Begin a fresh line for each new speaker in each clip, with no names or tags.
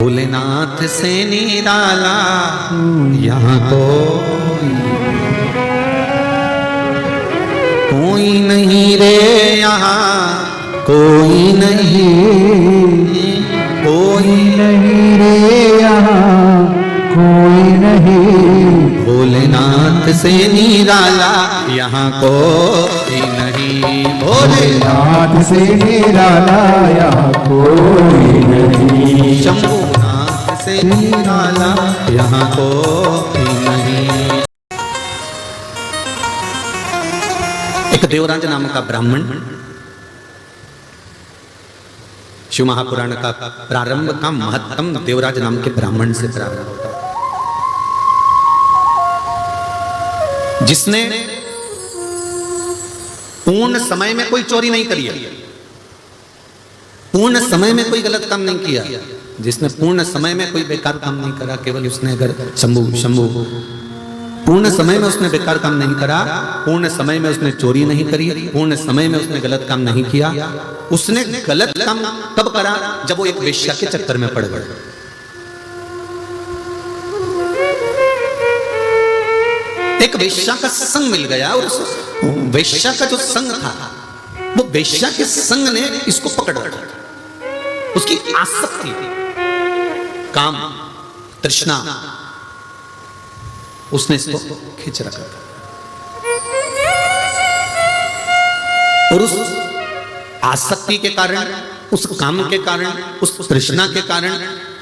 भोलेनाथ से निराला यहाँ कोई नहीं रे, यहाँ कोई नहीं, कोई
नहीं रे यहाँ कोई नहीं,
भोलेनाथ से निराला यहाँ कोई नहीं,
भोलेनाथ से निराला यहाँ कोई नहीं,
शंभुनाथ से निराला यहाँ कोई नहीं। एक देवराज नाम का ब्राह्मण, शिव महापुराण का प्रारंभ का महत्तम देवराज नाम के ब्राह्मण से प्रारंभ होता है, जिसने पूर्ण समय में कोई चोरी नहीं करी है, पूर्ण समय में कोई गलत काम नहीं किया, जिसने पूर्ण समय में कोई बेकार काम नहीं करा, केवल उसने अगर शंभु पूर्ण समय में उसने बेकार काम नहीं करा, पूर्ण समय में उसने चोरी नहीं करी, पूर्ण समय में उसने गलत काम नहीं किया। उसने गलत काम कब करा? जब वो एक वेश्या के चक्कर में पड़ गया। एक वेश्या का संग मिल गया और उस वेश्या का जो संग था, वो वेश्या के संग ने इसको पकड़ रखा। उसकी आसक्ति, काम, तृष्णा, उसने इसको खींच रखा था। और उस आसक्ति के कारण, उस काम के कारण, उस तृष्णा के कारण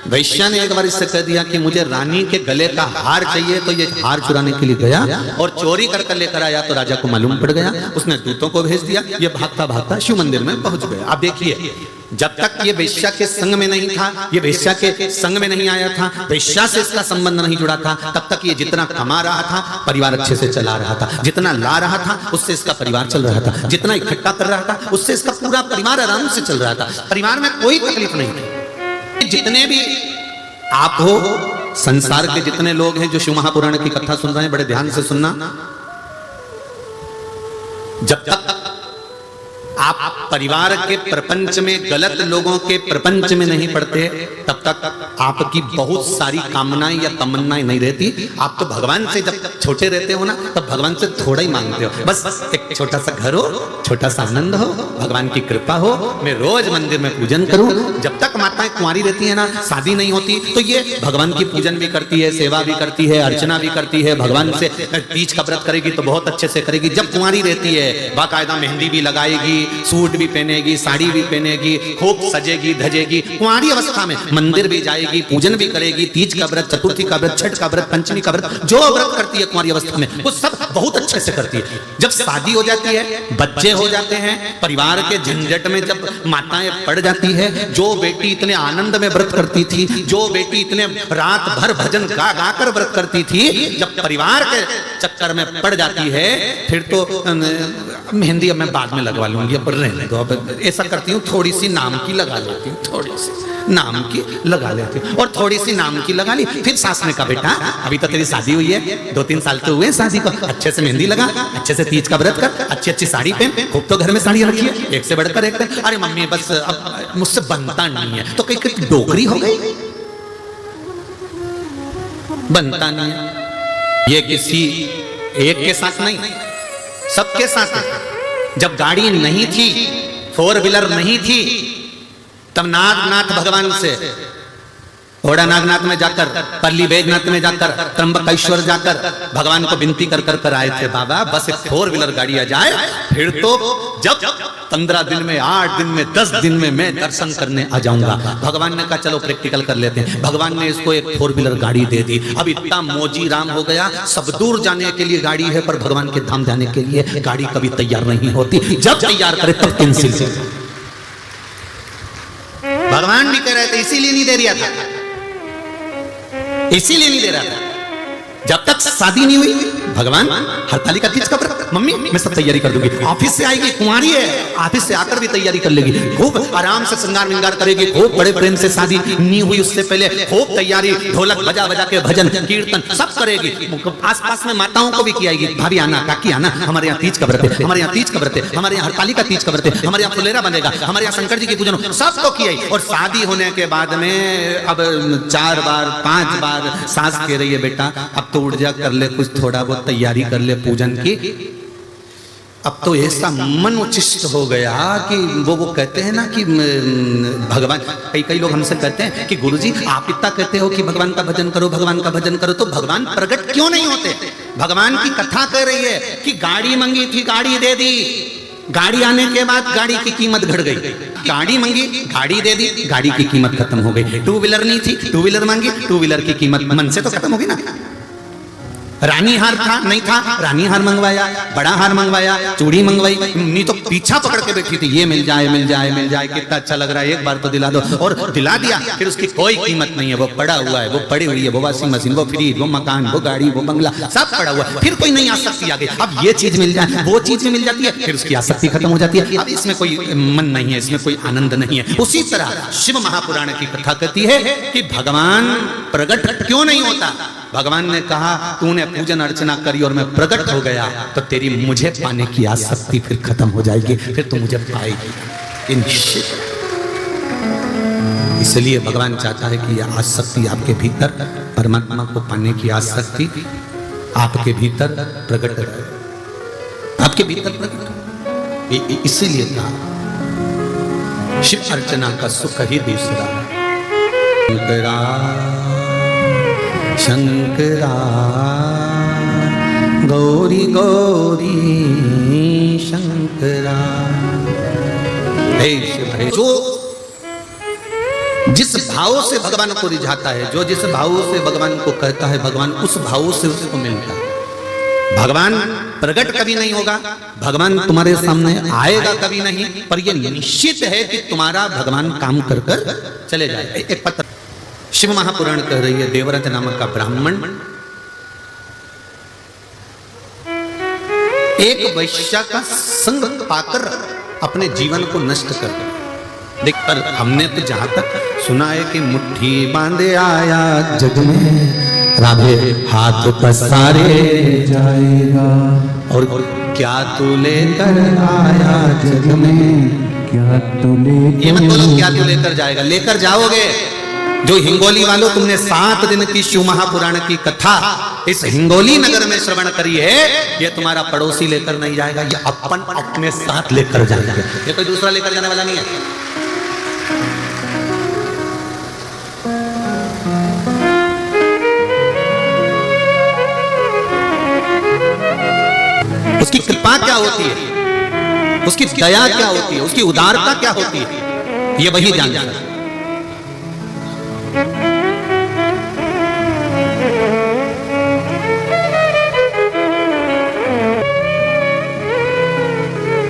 वैश्या ने एक बार इससे कह दिया कि मुझे रानी के गले का हार चाहिए। तो ये हार चुराने के लिए गया और चोरी कर लेकर आया। तो राजा को मालूम पड़ गया, उसने दूतों को भेज दिया, ये भागता भागता शिव मंदिर में पहुंच गया। आप देखिए, जब तक ये वेश्या के संग में नहीं था, ये वेश्या के संग में नहीं आया था, वेश्या से इसका संबंध नहीं जुड़ा था, तब तक ये जितना कमा रहा था परिवार अच्छे से चला रहा था, जितना ला रहा था उससे इसका परिवार चल रहा था, जितना इकट्ठा कर रहा था उससे इसका पूरा परिवार आराम से चल रहा था, परिवार में कोई तकलीफ नहीं थी। जितने भी आप हो, संसार के जितने लोग हैं जो शिव महापुराण की कथा सुन रहे हैं, बड़े ध्यान से सुनना। जब तक आप परिवार के प्रपंच में, गलत लोगों के प्रपंच में नहीं पड़ते, तब तक आपकी बहुत सारी कामनाएं या तमन्नाएं नहीं रहती। आप तो भगवान से जब छोटे रहते हो ना, तब भगवान से थोड़ा ही मांगते हो, बस एक छोटा सा घर हो, छोटा सा आनंद हो, भगवान की कृपा हो, मैं रोज मंदिर में पूजन करूं। जब तक माताएं कुंवारी रहती है ना, शादी नहीं होती, तो ये भगवान की पूजन भी करती है, सेवा भी करती है, अर्चना भी करती है, भगवान से तीज का व्रत करेगी तो बहुत अच्छे से करेगी। जब कुंवारी रहती है, बाकायदा मेहंदी भी लगाएगी, सूट भी पहनेगी, साड़ी भी पहनेगी, खूब सजेगी धजेगी। कुंवारी अवस्था में मंदिर भी जाएगी, पूजन भी करेगी, तीज का व्रत, चतुर्थी का व्रत, छठ का व्रत, पंचमी का व्रत, जो व्रत करती है कुंवारी अवस्था में वो सब बहुत अच्छे से करती है। जब शादी हो जाती है, बच्चे हो जाते हैं, परिवार के झंझट में जब माताएं पड़ जाती है, जो बेटी इतने आनंद में व्रत करती थी, जो बेटी इतने रात भर भजन गा गा कर व्रत करती थी, जब परिवार के चक्कर में पड़ जाती है, फिर तो मेहंदी मैं बाद में लगवा लूंगी, अब रहने दो, अब ऐसा करती हूँ, थोड़ी सी नाम की लगा लेती हूँ, थोड़ी सी नाम की लगा लेती हूँ, और थोड़ी सी नाम की लगा ली। फिर सास ने कहा, बेटा अभी तो तेरी शादी हुई है, 2-3 साल तो हुए शादी को, अच्छे से मेहंदी लगा, अच्छे से तीज का व्रत कर, अच्छी अच्छी साड़ी पहन, खूब तो घर में साड़ी रखी है, एक से बढ़कर एक। अरे मम्मी बस अब मुझसे बनता नहीं है। तो कहीं डोकरी हो गई, बनता नहीं है। ये किसी एक के साथ नहीं, सबके साथ है। जब गाड़ी नहीं थी, 4 व्हीलर नहीं थी, तब नागनाथ भगवान से, ओड़ा नागनाथ में जाकर, पल्ली बैजनाथ में जाकर, त्र्यंबकेश्वर जाकर भगवान को विनती कर कर आए थे, बाबा बस एक 4 व्हीलर गाड़ी आ जाए, फिर तो जब 15 दिन में, 8 दिन में, 10 दिन में मैं दर्शन करने आ जाऊंगा। भगवान ने कहा चलो प्रैक्टिकल कर लेते हैं। भगवान ने इसको एक 4 व्हीलर गाड़ी दे दी। अब इतना मोजी राम हो गया, सब दूर जाने के लिए गाड़ी है, पर भगवान के धाम जाने के लिए गाड़ी कभी तैयार नहीं होती। जब तैयार करे तब कैंसिल। भगवान भी कह रहे थे, इसीलिए नहीं दे रहा था, इसीलिए नहीं दे रहा था। जब तक शादी नहीं हुई भगवान हरतालिका तीज का व्रत, मम्मी मैं सब तैयारी कर दूंगी। ऑफिस से आएगी, कुंवारी है, ऑफिस से आकर भी तैयारी कर लेगी, खूब आराम से श्रृंगार विंगार करेगी, खूब बड़े प्रेम से शादी नहीं हुई उससे पहले खूब तैयारी, ढोलक बजा बजा के भजन कीर्तन सब करेगी। आसपास में माताओं को भी खिलाएगी, भाभी आना, काकी आना, हमारे यहाँ तीज का व्रत है, हमारे यहाँ तीज का व्रत है, हमारे यहाँ हरतालिका तीज का व्रत है, हमारे यहाँ फुलेरा बनेगा, हमारे यहाँ शंकर जी की पूजन, सबको खिलाई। और शादी होने के बाद में अब 4 बार 5 बार सास कह रही है बेटा अब तो उठ जा, कर ले कुछ थोड़ा बहुत तैयारी कर ले पूजन की। अब तो ऐसा मन उचिष्ट हो गया कि वो कहते हैं ना कि भगवान, कई लोग हमसे कहते हैं कि गुरुजी आप इतना कहते हो कि भगवान का भजन करो, भगवान का भजन करो, तो भगवान प्रकट क्यों नहीं होते? भगवान की कथा कह रही है कि गाड़ी मांगी थी, गाड़ी दे दी, गाड़ी आने के बाद गाड़ी की कीमत घट गई, गाड़ी मांगी, गाड़ी दे दी, गाड़ी की कीमत खत्म हो गई। 2 व्हीलर नहीं थी, 2 व्हीलर मांगी, 2 व्हीलर की कीमत मन से तो खत्म हो गई ना। रानी हार था नहीं था, रानी हार मंगवाया, बड़ा हार मंगवाया, चूड़ी मंगवाई, नहीं तो पीछा पकड़ के बैठी थी, ये मिल जाए मिल जाए मिल जाए, कितना अच्छा लग रहा है, एक बार तो दिला दो, और दिला दिया, फिर उसकी कोई कीमत नहीं है, वो पड़ा हुआ है, वो पड़ी हुई है, वो वॉशिंग मशीन, वो फ्रिज, वो मकान, वो गाड़ी, वो बंगला, सब पड़ा हुआ है, फिर कोई नई आसक्ति आ गई, अब ये चीज मिल जाए, वो चीज मिल जाती है, फिर उसकी आसक्ति खत्म हो जाती है, अब इसमें कोई मन नहीं है, इसमें कोई आनंद नहीं है। उसी तरह शिव महापुराण की कथा कहती है कि भगवान प्रकट क्यों नहीं होता? भगवान ने कहा तूने पूजन अर्चना करी और मैं प्रकट हो गया तो तेरी मुझे पाने की आसक्ति फिर खत्म हो जाएगी, फिर तू मुझे पाएगी निश्चित। इसलिए भगवान चाहता है कि यह आसक्ति आपके भीतर, परमात्मा को पाने की आसक्ति आपके भीतर प्रकट रहे, आपके भीतर प्रकट। इसीलिए कहा शिव अर्चना का सुख ही दूसरा। शंकरा शंकरा गौरी गौरी शंकरा। जो जिस भाव से भगवान को रिझाता है, जो जिस भाव से भगवान को कहता है, भगवान उस भाव से उसको मिलता है। भगवान प्रकट कभी नहीं होगा, भगवान तुम्हारे सामने आएगा कभी नहीं, पर यह निश्चित है कि तुम्हारा भगवान काम कर कर चले जाएगा। एक पत्र शिव महापुराण कह रही है, देवव्रत नामक का ब्राह्मण एक वैश्या का संग पाकर अपने जीवन को नष्ट कर दिया। देख पर हमने तो जहां तक सुना है कि मुट्ठी बांधे आया जग में, राधे हाथ पसारे
जाएगा,
और क्या तू लेकर आया जग में,
क्या तू
ये मत बोलो क्या तू लेकर जाएगा, लेकर जाओगे। जो हिंगोली वालों तुमने 7 दिन की शिव महापुराण की कथा इस हिंगोली नगर में श्रवण करी है, ये तुम्हारा पड़ोसी लेकर नहीं जाएगा, ये अपन अपने साथ लेकर जाएगा, ये कोई दूसरा लेकर जाने वाला नहीं है। उसकी कृपा क्या होती है, उसकी दया क्या होती है, उसकी उदारता क्या होती है, ये वही जानता है।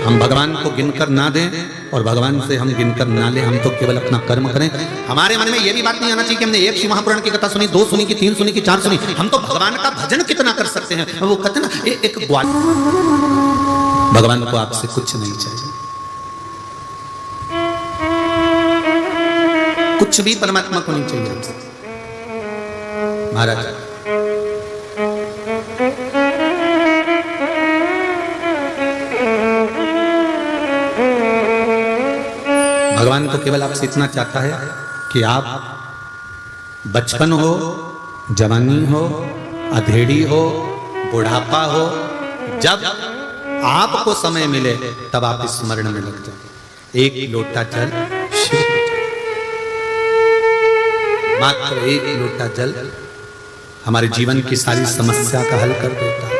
हम भगवान को गिनकर ना दें और भगवान से हम गिनकर ना ले, हम तो केवल अपना कर्म करें। हमारे मन में यह भी बात नहीं आना चाहिए कि हमने एक शिव महापुराण की कथा सुनी, 2 सुनी कि 3 सुनी कि 4 सुनी, हम तो भगवान का भजन कितना कर सकते हैं। वो कहते ना एक ग्वाल, भगवान को आपसे कुछ नहीं चाहिए, कुछ भी परमात्मा को नहीं चाहिए आपसे। महाराज भगवान तो केवल आपसे इतना चाहता है कि आप बचपन हो, जवानी हो, अधेड़ी हो, बुढ़ापा हो, जब आपको समय मिले तब आप स्मरण में लग जाए। एक लोटा जल शिव, मात्र एक लोटा जल हमारे जीवन की सारी समस्या का हल कर देता है।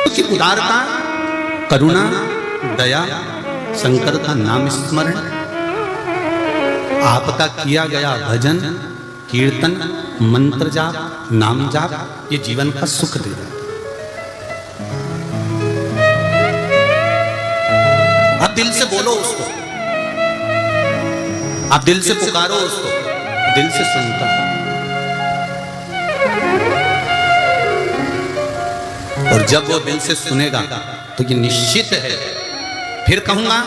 उसकी उदारता, करुणा, दया, शंकर का नाम स्मरण, आपका किया गया भजन, कीर्तन, मंत्र जाप, नाम जाप, ये जीवन का सुख दे देता है। आप दिल से बोलो उसको, आप दिल से पुकारो उसको, दिल से सुनता है। और जब वो दिल से सुनेगा तो ये निश्चित है, फिर कहूंगा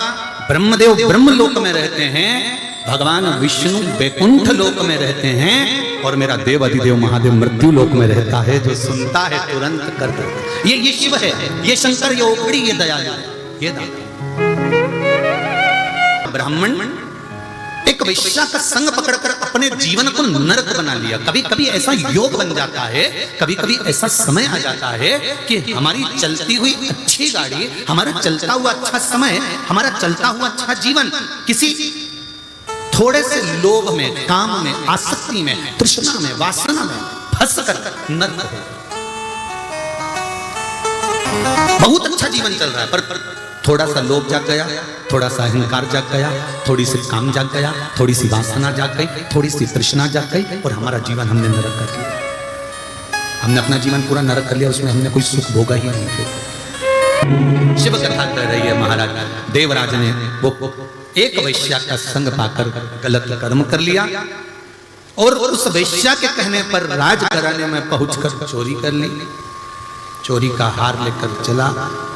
ब्रह्मदेव ब्रह्मलोक में रहते हैं, भगवान विष्णु वैकुंठ लोक में रहते हैं, और मेरा देव अधिदेव महादेव मृत्यु लोक में रहता है, जो सुनता है तुरंत कर देता। ये शिव है, ये शंकर, ये ओकड़ी, ये दयालु, ये दाता। ब्राह्मण एक वैश्या का संग पकड़कर अपने जीवन को नरक बना लिया। कभी कभी ऐसा योग बन जाता है, कभी कभी ऐसा समय आ जाता है कि हमारी चलती हुई अच्छी गाड़ी, हमारा चलता हुआ अच्छा समय, हमारा चलता हुआ अच्छा जीवन किसी थोड़े से लोभ में, काम में, आसक्ति में, तृष्णा में, वासना में फंस कर नरक हो। बहुत अच्छा जीवन चल रहा है, पर थोड़ा सा लोभ जाग गया, थोड़ा सा अहंकार जाग गया, थोड़ी सी काम जाग गया, थोड़ी सी वासना जाग गई, थोड़ी सी तृष्णा जाग गई, और हमारा जीवन हमने नरक कर लिया। हमने अपना जीवन पूरा नरक कर लिया, उसमें हमने कोई सुख भोगा ही नहीं थे। शिव कथा कह रही है महाराज, देवराज ने वो एक वैश्या का संग पाकर गलत कर्म कर लिया, और उस वैश्या के कहने पर राजघराने में पहुंचकर चोरी कर ली। चोरी का हार लेकर चला,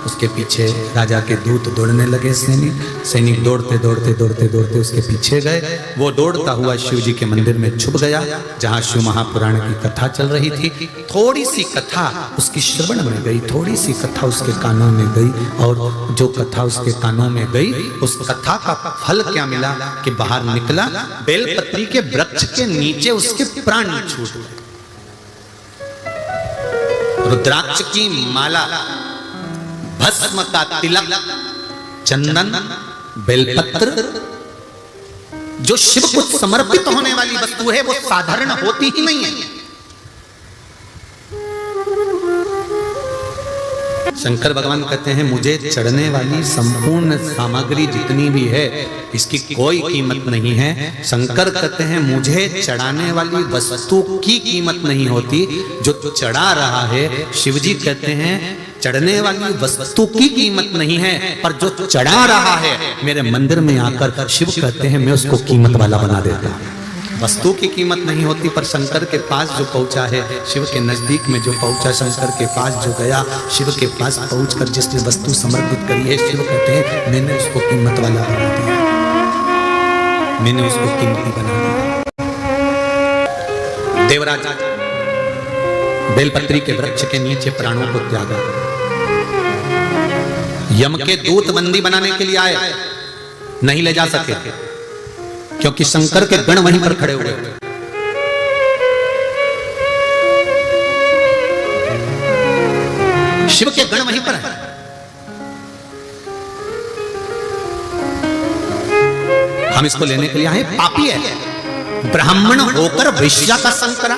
उसके पीछे राजा के दूत दौड़ने लगे। सैनिक दौड़ते दौड़ते दौड़ते दौड़ते उसके पीछे गए। वो दौड़ता हुआ शिव जी के मंदिर में छुप गया, जहां शिव महापुराण की कथा चल रही थी। थोड़ी सी कथा उसकी श्रवण में गई, थोड़ी सी कथा उसके कानों में गई, और जो कथा उसके कानों में गई, उस कथा का फल क्या मिला कि बाहर निकला, बेलपत्री के वृक्ष के नीचे उसके प्राण छूट गए। रुद्राक्ष की माला, भस्म का तिलक, चंदन, बेलपत्र, जो शिव को समर्पित होने वाली वस्तु है, वो साधारण होती ही नहीं है। शंकर भगवान कहते हैं, मुझे चढ़ने वाली संपूर्ण सामग्री जितनी भी है, इसकी कोई कीमत नहीं है। शंकर कहते हैं, मुझे चढ़ाने वाली वस्तु की कीमत नहीं होती, जो चढ़ा रहा है। शिवजी कहते हैं, चढ़ने वाली वस्तु की कीमत नहीं है, पर जो चढ़ा रहा है मेरे मंदिर में आकर, शिव कहते हैं, मैं उसको कीमत वाला बना देता हूं। वस्तु की कीमत नहीं होती, पर शंकर के पास जो पहुंचा है, शिव के नजदीक में जो पहुंचा, शंकर के पास जो गया, शिव के पास पहुंचकर जिसने वस्तु समर्पित करी है, शिव कहते हैं, मैंने उसको कीमत वाला बना दिया, मैंने उसको कीमती बना दिया। देवराज बेलपत्री के वृक्ष के नीचे प्राणों को त्यागा। यम के दूत बंदी बनाने के लिए आए, नहीं ले जा सके, क्योंकि शंकर के गण वहीं पर खड़े हुए। शिव के गण वहीं पर हैं। हम इसको लेने के लिए आए, पापी है। ब्राह्मण होकर वैश्या का संग करा,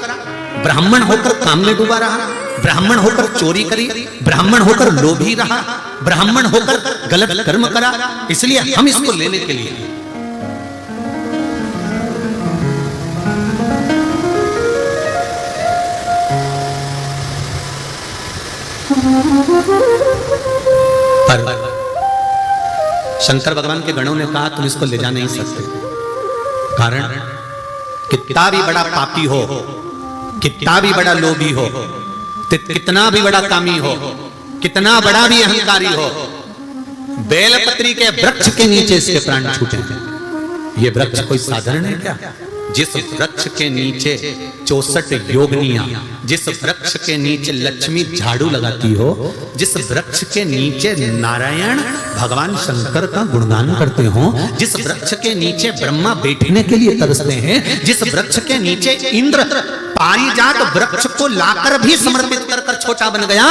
ब्राह्मण होकर काम में डूबा रहा, ब्राह्मण होकर चोरी करी, ब्राह्मण होकर लोभी रहा, ब्राह्मण होकर गलत कर्म करा। इसलिए हम इसको लेने के लिए। पर शंकर भगवान के गणों ने कहा, तुम इसको ले जा नहीं सकते। कारण कितना भी बड़ा पापी हो, कितना भी बड़ा लोभी हो, कितना भी बड़ा कामी हो, कितना बड़ा भी अहंकारी हो, बेलपत्री के वृक्ष के नीचे इसके प्राण छूटे। ये वृक्ष कोई साधारण है क्या? जिस वृक्ष के नीचे 64 योगिनियां, जिस वृक्ष के नीचे लक्ष्मी झाड़ू लगाती हो, जिस वृक्ष के नीचे नारायण भगवान शंकर का गुणगान करते हो, जिस वृक्ष के नीचे ब्रह्मा बैठने के लिए तरसते हैं, जिस वृक्ष के नीचे इंद्र पारिजात वृक्ष को लाकर भी समर्पित कर छोटा बन गया,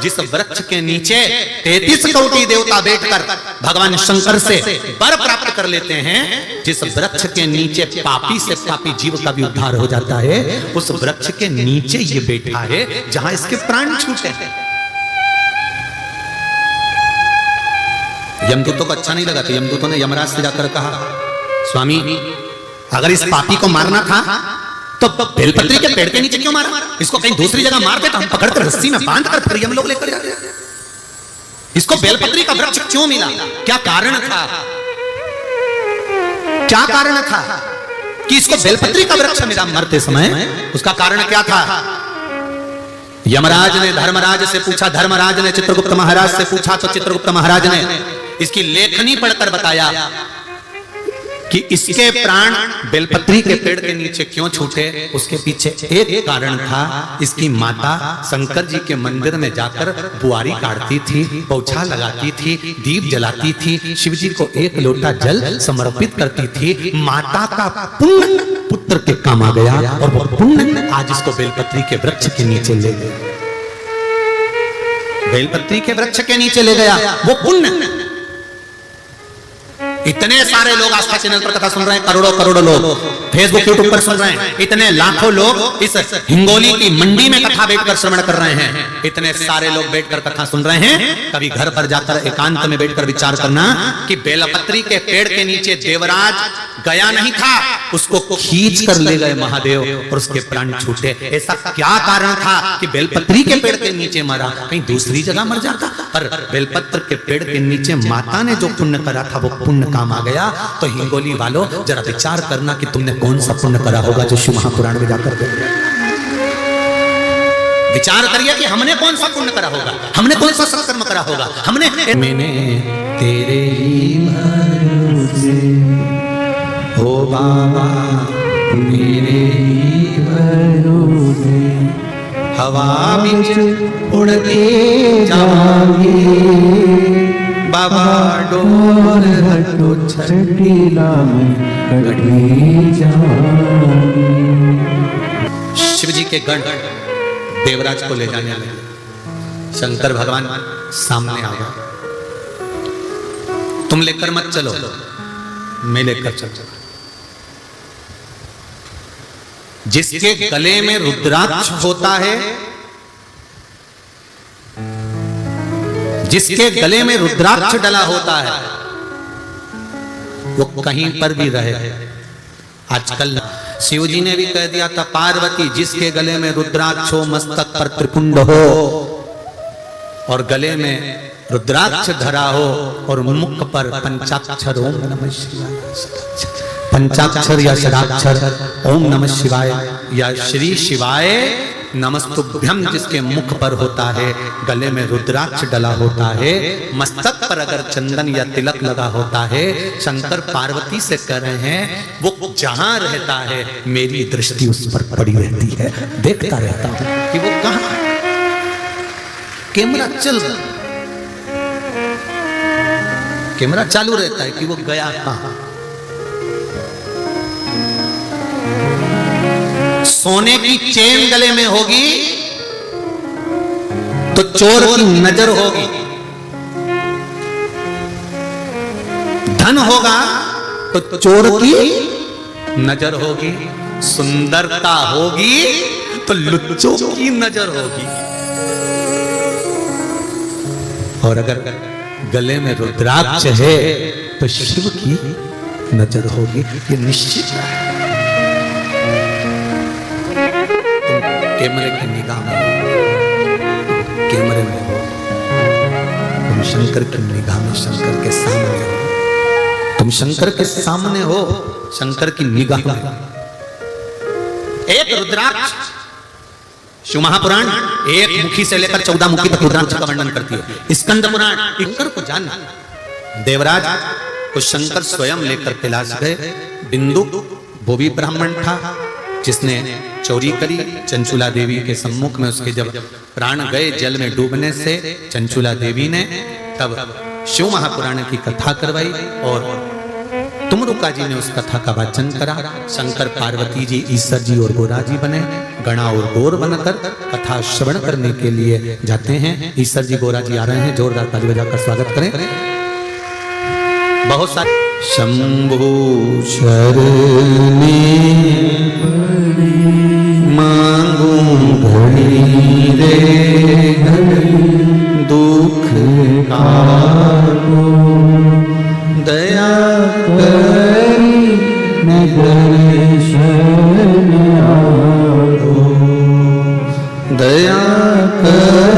जिस वृक्ष के नीचे 33 कोटि देवता बैठकर भगवान शंकर से वर प्राप्त कर लेते हैं, जिस वृक्ष के नीचे पापी से पापी जीव का भी उद्धार हो जाता है, उस वृक्ष के नीचे ये बैठा है जहां इसके प्राण छूटे हैं। यमदूतों को अच्छा नहीं लगा, तो यमदूतों ने यमराज से जाकर कहा, स्वामी अगर इस पापी को मारना था तो बेलपत्री के पेड़ के नीचे क्यों मारा? इसको कहीं दूसरी जगह मारते तो हम पकड़कर रस्सी में बांधकर फिर हम लोग लेकर जाते। इसको बेलपत्री का वृक्ष क्यों मिला? क्या कारण था? क्या कारण था कि इसको बेलपत्री का वृक्ष मिला मरते समय? उसका कारण क्या था? यमराज ने धर्मराज से पूछा, धर्मराज ने चित्रगुप्त महाराज से पूछा, तो चित्रगुप्त महाराज ने इसकी लेखनी पढ़कर बताया कि इसके प्राण बेलपत्री के पेड़ के नीचे क्यों छूटे। उसके पीछे एक कारण था, इसकी माता शंकर जी के मंदिर में जाकर बुआरी काटती थी, पौछा लगाती थी, दीप जलाती थी, शिव जी को एक लोटा जल समर्पित करती थी। माता का पुण्य पुत्र के काम आ गया और वो पुण्य आज इसको बेलपत्री के वृक्ष के नीचे ले गया, बेलपत्री के वृक्ष के नीचे ले गया वो पुण्य। इतने सारे लोग आस्था चैनल पर कथा सुन रहे हैं, करोड़ों करोड़ों लोग फेसबुक यूट्यूब पर सुन रहे हैं, इतने लाखों लोग इस हिंगोली की मंडी में कथा बैठकर श्रवण कर रहे हैं, इतने सारे लोग बैठकर कथा सुन रहे हैं। कभी घर पर जाकर एकांत में बैठकर विचार करना कि बेलपत्री के पेड़ के नीचे देवराज गया नहीं था, उसको खींच कर ले गए महादेव और उसके प्राण छूटे। ऐसा क्या कारण था कि बेलपत्री के पेड़ के नीचे मरा, कहीं दूसरी जगह मर जाता, पर बेलपत्र के पेड़ के नीचे माता ने जो पुण्य करा था वो पुण्य काम आ गया। तो हिंगोली वालों जरा विचार करना कि तुमने कौन सा पुण्य करा होगा जो शिव महापुराण में जाकर विचार करिए कि हमने कौन सा पुण्य करा होगा, हमने कौन सा सत्कर्म करा होगा। हमने मैंने तेरे ही भरोसे हो बाबा, मेरे ही भरोसे हवा में उड़ के जाएंगे बाबा, डोर हटो छठीला में कटी जाएंगे। शिव जी के गण देवराज को ले जाने लगे। शंकर भगवान सामने आ गए, तुम लेकर मत चलो, मैं लेकर चलूंगा। जिसके गले में रुद्राक्ष होता है, जिसके गले में रुद्राक्ष डला होता है, वो कहीं पर भी रहे। आजकल शिव जी ने भी कह दिया था, पार्वती जिसके गले में रुद्राक्ष हो, मस्तक पर त्रिपुंड हो और गले में रुद्राक्ष धरा हो और मुख पर पंचाक्षर ओम नमः शिवाय, पंचाक्षर या षडाक्षर ओम नमः शिवाय या श्री शिवाय नमस्तुभ्यम जिसके मुख पर होता है, गले में रुद्राक्ष डला होता है, मस्तक पर अगर चंदन या तिलक लगा होता है, शंकर पार्वती से कह रहे हैं वो जहां रहता है मेरी दृष्टि उस पर पड़ी रहती है, देखता रहता हूं कि वो कहां। कैमरा चल रहा, कैमरा चालू रहता है कि वो गया कहां। सोने की चेन गले में होगी तो चोर की नजर होगी, धन होगा तो चोर की नजर होगी, सुंदरता होगी तो लुच्चों की नजर होगी, और अगर गले में रुद्राक्ष है तो शिव की नजर होगी, ये निश्चित है। कैमरे की निगाह में हो, कैमरे में हो, तुम शंकर की निगाह में, शंकर के सामने हो, तुम शंकर के सामने हो, शंकर की निगाह में। एक रुद्राक्ष, शिव महापुराण एक मुखी से लेकर 14 मुखी तक रुद्राक्ष का वर्णन करती है। स्कंद पुराण शंकर को जानना, देवराज को शंकर स्वयं लेकर कैलाश गए। बिंदु वो भी ब्राह्मण था जिसने चोरी करी चंचुला देवी के सम्मुख में, उसके जब प्राण गए जल में डूबने से चंचुला देवी ने तब शिव महापुराण की कथा करवाई और तुमरुका जी ने उस कथा का वाचन करा। शंकर पार्वती जी ईश्वर जी और गोरा जी बने, गणा और गौर बनकर कथा श्रवण करने के लिए जाते हैं। ईश्वर जी गोरा जी आ रहे हैं, जोरदार ताली बजाकर स्वागत करें। बहुत सारे शंभु शरणे मांगू घड़ी रे दुख काटो, दया करी नगर शरण आओ, दया कर